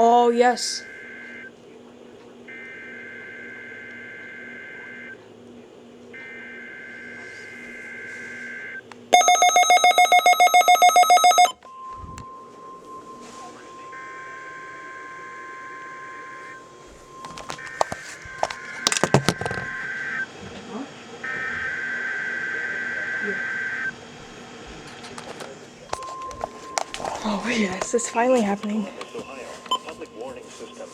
Oh, yes. Oh, yes, it's finally happening. Public warning system.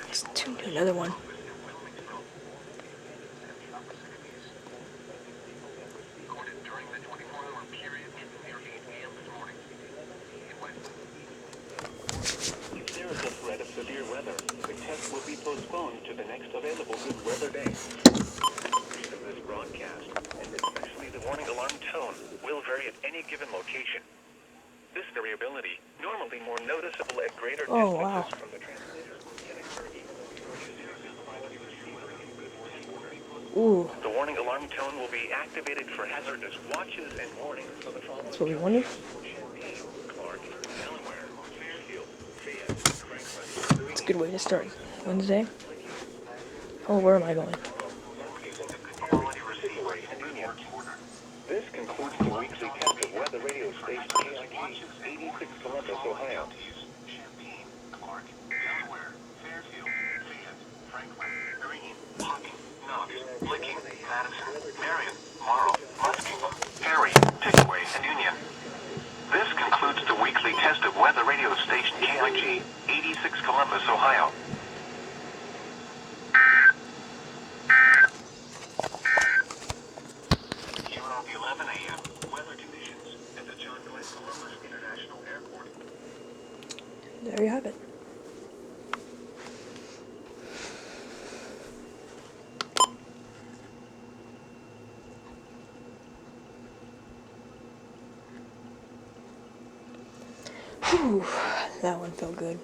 Let's do another one. If there is a threat of severe weather, the test will be postponed to the next available good weather day. Of this broadcast, and especially the warning alarm tone, will vary at any given location. This variability, normally more noticeable at greater Oh, distances wow. from the transmitter, can occur even before the receiver in good working order. Ooh, The warning alarm tone will be activated for hazardous watches and warnings for the following that's what we wanted. Champaign, Clark, Delaware, Fairfield, Fayette, Franklin, It's a good way to start Wednesday. Oh, where am I going? quality receiver and union. This concludes the weekly test of weather radio station KIG 86 Columbus, Ohio. Champaign, Clark, Delaware, Fairfield, Fayette, Franklin, Greene, Hocking, Knox, Licking, Madison, Marion, Marl, Muskingum, Perry, Pickaway, and Union. This concludes the weekly test of weather radio station KIG 86 Columbus, Ohio. 11 a.m. Weather conditions at the John Glenn Columbus International Airport. There you have it. Whew, that one felt good.